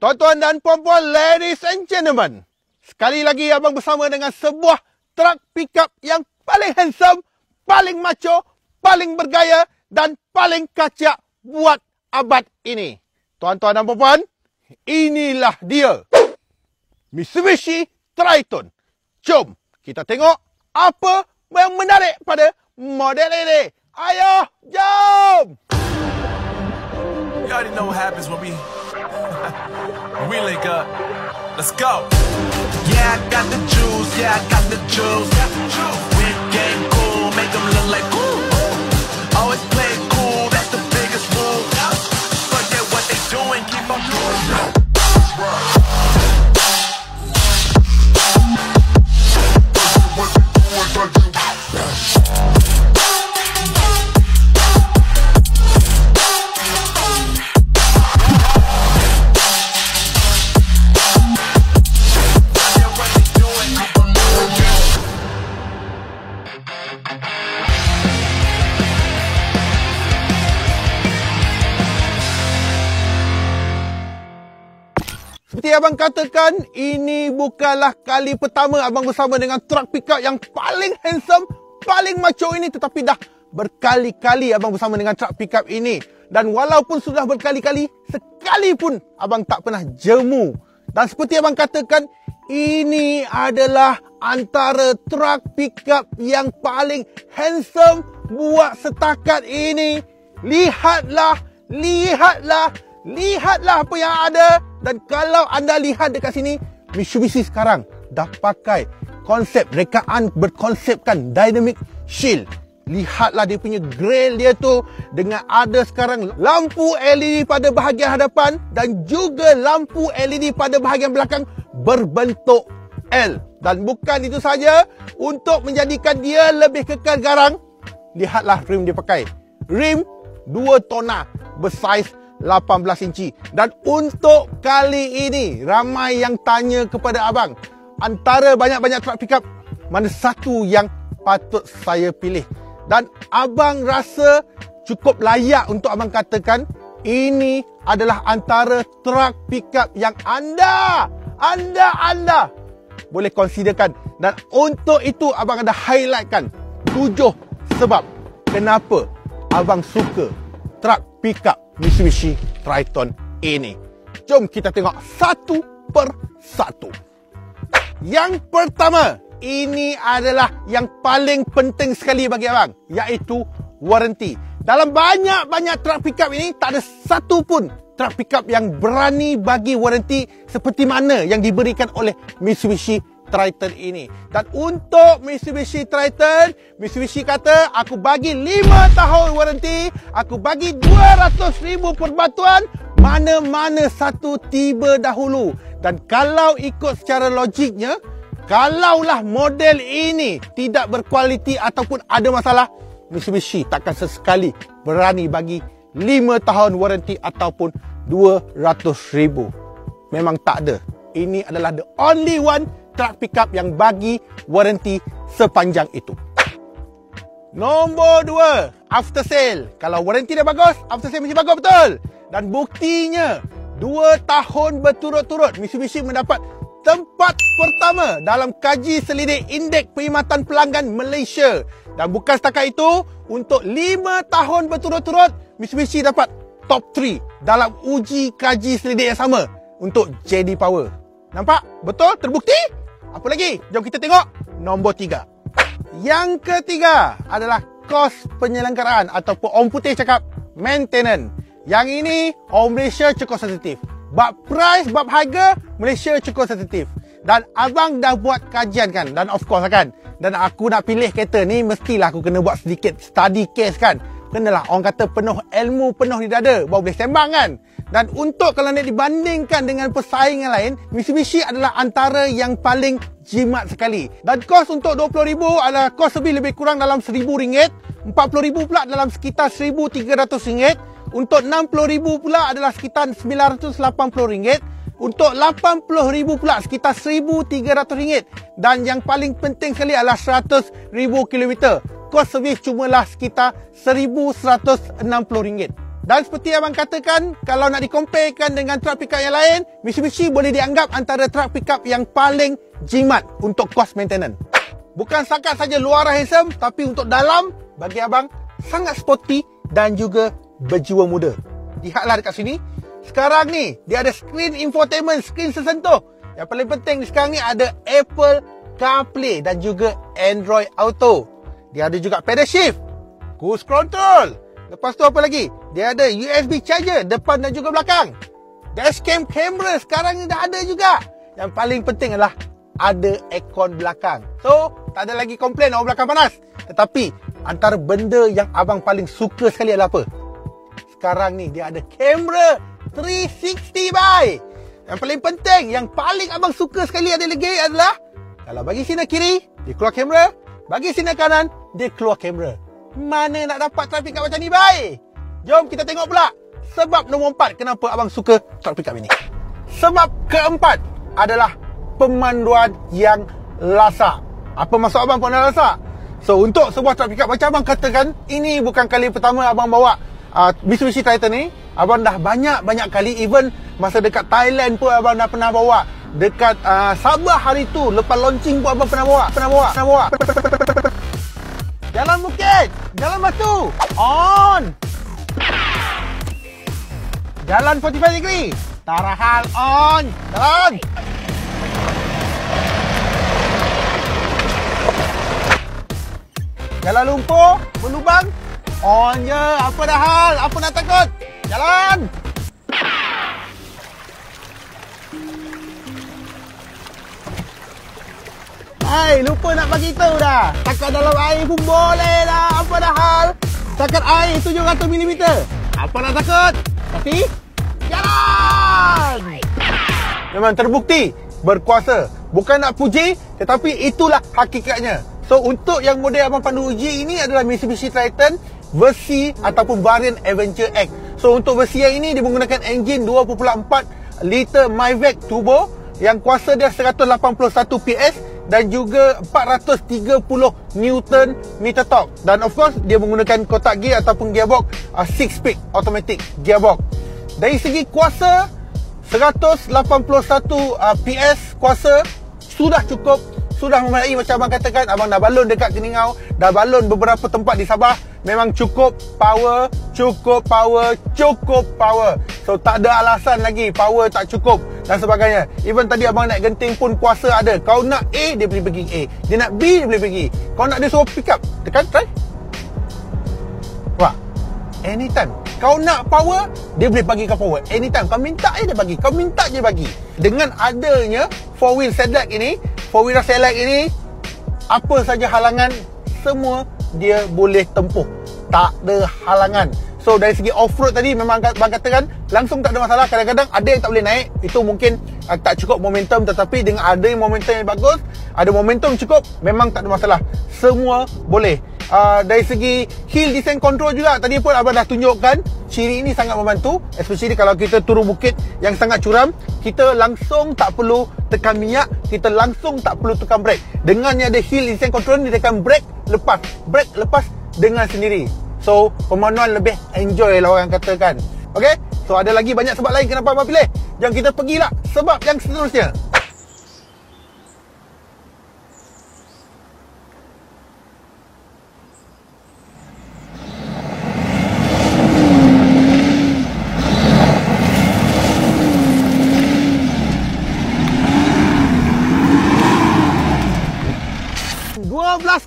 Tuan-tuan dan puan-puan, ladies and gentlemen, sekali lagi abang bersama dengan sebuah truk pickup yang paling handsome, paling macho, paling bergaya dan paling kacak buat abad ini. Tuan-tuan dan puan-puan, inilah dia, Mitsubishi Triton. Jom kita tengok apa yang menarik pada model ini. Ayo, jom! You already know what happens when we link up. Let's go. Yeah, I got the juice. Yeah, I got the juice. Big game cool, make them look like cool. Always play it cool, that's the biggest rule. Forget what they doing, keep on doing. Seperti abang katakan, ini bukanlah kali pertama abang bersama dengan truk pickup yang paling handsome, paling macho ini. Tetapi dah berkali-kali abang bersama dengan truk pickup ini. Dan walaupun sudah berkali-kali, sekali pun abang tak pernah jemu. Dan seperti abang katakan, ini adalah antara truk pickup yang paling handsome buat setakat ini. Lihatlah apa yang ada. Dan kalau anda lihat dekat sini, Mitsubishi sekarang dah pakai konsep rekaan berkonsepkan dynamic shield. Lihatlah dia punya grill dia tu dengan ada sekarang lampu LED pada bahagian hadapan dan juga lampu LED pada bahagian belakang berbentuk L. Dan bukan itu saja, untuk menjadikan dia lebih kekal garang, lihatlah rim dia pakai. Rim 2 tona bersaiz 18 inci. Dan untuk kali ini, ramai yang tanya kepada abang, antara banyak-banyak truk pickup, mana satu yang patut saya pilih? Dan abang rasa cukup layak untuk abang katakan, ini adalah antara truk pickup yang anda boleh considerkan. Dan untuk itu, abang ada highlightkan 7 sebab kenapa abang suka truk pickup Mitsubishi Triton ini. Jom kita tengok satu per satu. Yang pertama, ini adalah yang paling penting sekali bagi abang, iaitu warranty. Dalam banyak-banyak truk pickup ini, tak ada satu pun truk pickup yang berani bagi warranty seperti mana yang diberikan oleh Mitsubishi Triton ini. Dan untuk Mitsubishi Triton, Mitsubishi kata, aku bagi 5 tahun warranty, aku bagi 200,000 perbatuan, mana-mana satu tiba dahulu. Dan kalau ikut secara logiknya, kalaulah model ini tidak berkualiti ataupun ada masalah, Mitsubishi takkan sesekali berani bagi 5 tahun warranty ataupun 200,000. Memang tak ada. Ini adalah the only one truk pickup yang bagi warranty sepanjang itu. Nombor 2, after sale. Kalau warranty dia bagus, after sale mesti bagus betul. Dan buktinya, 2 tahun berturut-turut Mitsubishi mendapat tempat pertama dalam kaji selidik indeks perkhidmatan pelanggan Malaysia. Dan bukan setakat itu, untuk 5 tahun berturut-turut Mitsubishi dapat top 3 dalam uji kaji selidik yang sama untuk JD Power. Nampak? Betul? Terbukti? Apa lagi? Jom kita tengok nombor 3. Yang ketiga adalah kos penyelenggaraan ataupun orang putih cakap maintenance. Yang ini orang Malaysia cukup sensitif. Bab price, bab harga, Malaysia cukup sensitif. Dan abang dah buat kajian kan? Dan of course kan? Dan aku nak pilih kereta ni, mestilah aku kena buat sedikit study case kan? Kenalah orang kata penuh ilmu, penuh di dada, baru boleh sembang kan? Dan untuk kalau nak dibandingkan dengan pesaing yang lain, Mitsubishi adalah antara yang paling jimat sekali. Dan kos untuk 20,000 adalah kos lebih kurang dalam RM1,000, 40,000 pula dalam sekitar RM1,300, untuk 60,000 pula adalah sekitar RM980, untuk 80,000 pula sekitar RM1,300. Dan yang paling penting sekali adalah 100,000 kilometer. Kos servis cumalah sekitar RM1,160. Dan seperti abang katakan, kalau nak dikomparekan dengan truck pickup yang lain, Mitsubishi boleh dianggap antara truck pickup yang paling jimat untuk cost maintenance. Bukan setakat saja luar handsome, tapi untuk dalam, bagi abang, sangat sporty dan juga berjiwa muda. Lihatlah dekat sini. Sekarang ni, dia ada screen infotainment, screen sesentuh. Yang paling penting sekarang ni ada Apple CarPlay dan juga Android Auto. Dia ada juga pedal shift, cruise control. Lepas tu apa lagi? Dia ada USB charger depan dan juga belakang. Dashcam camera sekarang ni dah ada juga. Yang paling penting adalah ada aircon belakang. So, tak ada lagi komplain orang belakang panas. Tetapi, antara benda yang abang paling suka sekali adalah apa? Sekarang ni dia ada kamera 360 bay. Yang paling penting, yang paling abang suka sekali ada lagi adalah kalau bagi sinar kiri, dia keluar kamera. Bagi sinar kanan, dia keluar kamera. Mana nak dapat truck pickup macam ni, bye? Jom kita tengok pula sebab nombor 4 kenapa abang suka truck pickup ini. Sebab keempat adalah pemanduan yang lasak. Apa maksud abang pemanduan lasak? So, untuk sebuah truck pickup macam abang katakan, ini bukan kali pertama abang bawa Mitsubishi Triton ni. Abang dah banyak kali, even masa dekat Thailand pun abang dah pernah bawa. Dekat Sabah hari tu, lepas launching pun abang pernah bawa. Jalan bukit, jalan batu, on. Jalan 45 degree, tarahal, on. Jalan. Jalan lumpur, berlubang, on je. Apa dah hal, apa nak takut? Jalan. Hai, lupa nak bagi tahu dah. Takat dalam air pun boleh dah. Apa dah hal? Takat air 700mm. Apa nak takut? Tapi, jalan! Memang terbukti berkuasa. Bukan nak puji, tetapi itulah hakikatnya. So, untuk yang model abang pandu uji ini adalah Mitsubishi Triton versi ataupun varian Adventure X. So, untuk versi yang ini dia menggunakan enjin 2.4 liter Myvac turbo yang kuasa dia 181 PS dan juga 430 Newton meter torque. Dan of course dia menggunakan kotak gear ataupun gearbox 6-speed automatic gearbox. Dari segi kuasa 181 PS kuasa sudah cukup, sudah memadai. Macam abang katakan, abang dah balon dekat Keningau, dah balon beberapa tempat di Sabah. Memang cukup power. So tak ada alasan lagi power tak cukup dan sebagainya. Even tadi abang naik genting pun kuasa ada. Kau nak A, dia boleh pergi A. Dia nak B, dia boleh pergi. Kau nak dia suruh pick up, tekan try. Wah, anytime. Kau nak power, dia boleh bagi kau power. Anytime. Kau minta je dia bagi. Kau minta je bagi. Dengan adanya 4-wheel select ini, 4-wheel select ini, apa saja halangan, semua dia boleh tempuh. Tak ada halangan. So dari segi off-road tadi memang abang katakan langsung tak ada masalah. Kadang-kadang ada yang tak boleh naik, itu mungkin tak cukup momentum. Tetapi dengan ada yang momentum yang bagus, ada momentum cukup, memang tak ada masalah. Semua boleh. Dari segi hill descent control juga, tadi pun abang dah tunjukkan, ciri ini sangat membantu. Especially kalau kita turun bukit yang sangat curam, kita langsung tak perlu tekan minyak, kita langsung tak perlu tekan brake. Dengan yang ada hill descent control ni, tekan brake lepas dengan sendiri. So, pemanduan lebih enjoy lah orang katakan. Okay? So, ada lagi banyak sebab lain kenapa abang pilih. Jom kita pergilah sebab yang seterusnya.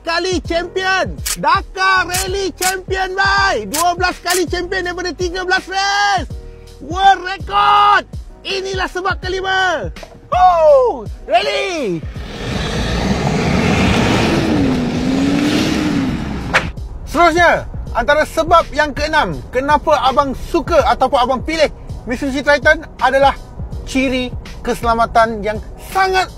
Kali champion, Dakar Rally champion, bye. 12 kali champion daripada 13 race. World record. Inilah sebab kelima. Rally. Seterusnya, antara sebab yang keenam kenapa abang suka ataupun abang pilih Mitsubishi Triton adalah ciri keselamatan yang sangat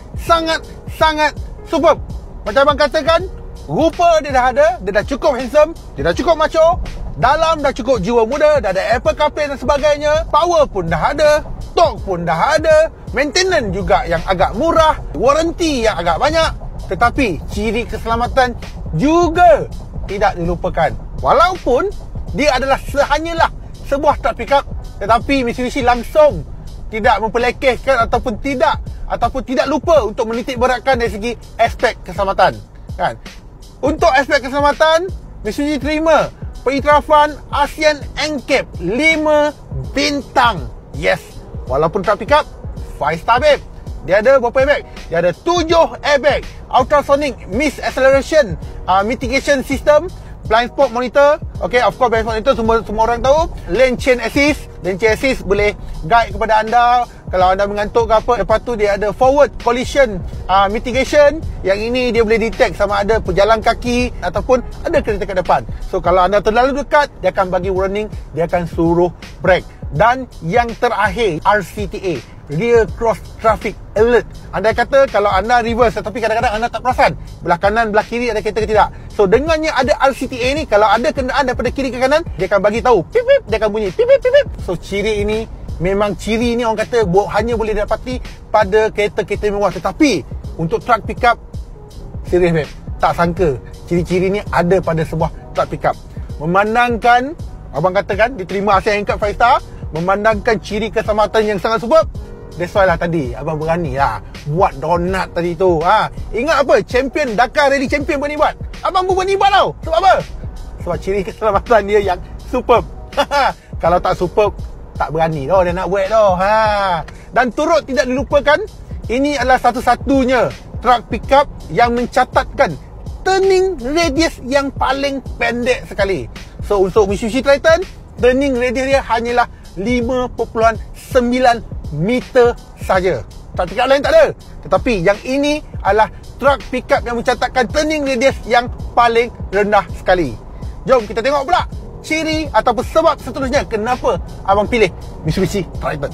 superb. Macam abang katakan, rupa dia dah ada, dia dah cukup handsome, dia dah cukup macho, dalam dah cukup jiwa muda, dah ada Apple CarPlay dan sebagainya, power pun dah ada, torque pun dah ada, maintenance juga yang agak murah, warranty yang agak banyak. Tetapi ciri keselamatan juga tidak dilupakan. Walaupun dia adalah hanyalah sebuah truck pickup, tetapi Mitsubishi langsung tidak memperlekehkan ataupun tidak lupa untuk menitik beratkan dari segi aspek keselamatan, kan? Untuk aspek keselamatan, Mitsubishi terima pengiktirafan ASEAN NCAP 5 bintang. Yes, walaupun truck pickup 5 star babe. Dia ada berapa airbag? Dia ada 7 airbag, ultrasonic miss acceleration mitigation system, blind spot monitor. Okay, of course blind spot monitor semua orang tahu. Lane change assist boleh guide kepada anda kalau anda mengantuk ke apa. Lepas tu dia ada forward collision mitigation. Yang ini dia boleh detect sama ada pejalan kaki ataupun ada kereta kat depan. So kalau anda terlalu dekat, dia akan bagi warning, dia akan suruh brake. Dan yang terakhir, RCTA, Rear Cross Traffic Alert. Andai kata kalau anda reverse tetapi kadang-kadang anda tak perasan belah kanan, belah kiri ada kereta ke tidak. So dengannya ada RCTA ni, kalau ada kenderaan daripada kiri ke kanan, dia akan bagi tahu pip pip, dia akan bunyi pip pip pip pip. So ciri ini memang ciri ni orang kata hanya boleh didapati pada kereta-kereta mewah. Tetapi untuk truck pickup, serius babe, tak sangka ciri-ciri ni ada pada sebuah truck pickup. Memandangkan, abang katakan diterima ASEAN NCAP 5 star, memandangkan ciri keselamatan yang sangat superb. That's why lah tadi abang berani lah buat donat tadi tu. Ingat apa? Champion Dakar Rally Champion pun ni buat. Abang pun berani buat tau. Sebab apa? Sebab ciri keselamatan dia yang superb. Kalau tak superb, tak berani tau dia nak buat tau. Dan turut tidak dilupakan, ini adalah satu-satunya truck pickup yang mencatatkan turning radius yang paling pendek sekali. So untuk Mitsubishi Triton, turning radius dia hanyalah 5.9 meter saja. Truck pickup lain tak ada. Tetapi yang ini adalah truck pickup yang mencatatkan turning radius yang paling rendah sekali. Jom kita tengok pula ciri ataupun sebab seterusnya kenapa abang pilih Mitsubishi Triton.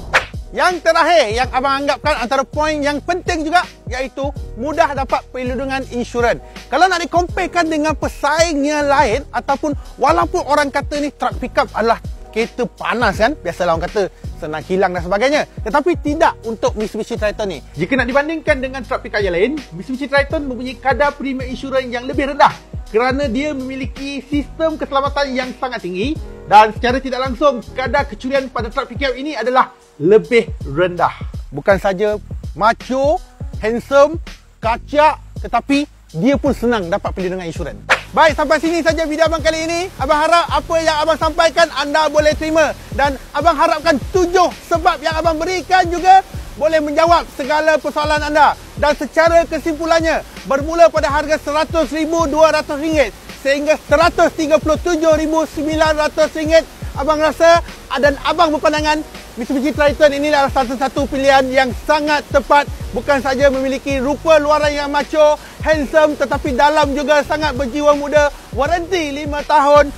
Yang terakhir yang abang anggapkan antara poin yang penting juga, iaitu mudah dapat perlindungan insurans. Kalau nak dikomparekan dengan pesaingnya lain, ataupun walaupun orang kata ni truck pickup adalah kereta panas kan, biasalah orang kata senang hilang dan sebagainya, tetapi tidak untuk Mitsubishi Triton ni. Jika nak dibandingkan dengan truck pickup yang lain, Mitsubishi Triton mempunyai kadar premium insurans yang lebih rendah kerana dia memiliki sistem keselamatan yang sangat tinggi, dan secara tidak langsung kadar kecurian pada truck pickup ini adalah lebih rendah. Bukan saja macho, handsome, kacak, tetapi dia pun senang dapat perlindungan insurans. Baik, sampai sini saja video abang kali ini. Abang harap apa yang abang sampaikan anda boleh terima, dan abang harapkan 7 sebab yang abang berikan juga boleh menjawab segala persoalan anda. Dan secara kesimpulannya, bermula pada harga RM100,200 sehingga RM137,900, abang rasa dan abang berpandangan Mitsubishi Triton ini adalah satu-satu pilihan yang sangat tepat. Bukan saja memiliki rupa luaran yang macho, handsome, tetapi dalam juga sangat berjiwa muda. Waranti 5 tahun,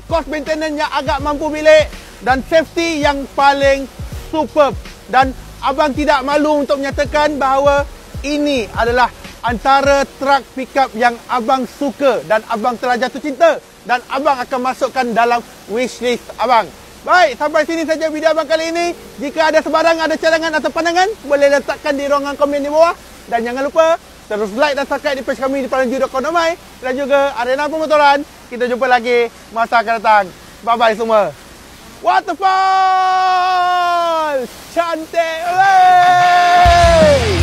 cost maintenance yang agak mampu milik, dan safety yang paling superb. Dan abang tidak malu untuk menyatakan bahawa ini adalah antara truck pickup yang abang suka dan abang telah jatuh cinta, dan abang akan masukkan dalam wishlist abang. Baik, sampai sini saja video abang kali ini. Jika ada sebarang, ada cadangan atau pandangan, boleh letakkan di ruangan komen di bawah. Dan jangan lupa terus like dan subscribe di page kami di paranju.com.my dan juga Arena Pemotoran. Kita jumpa lagi masa akan datang. Bye-bye semua. Waterfall! Cantik! Oleh!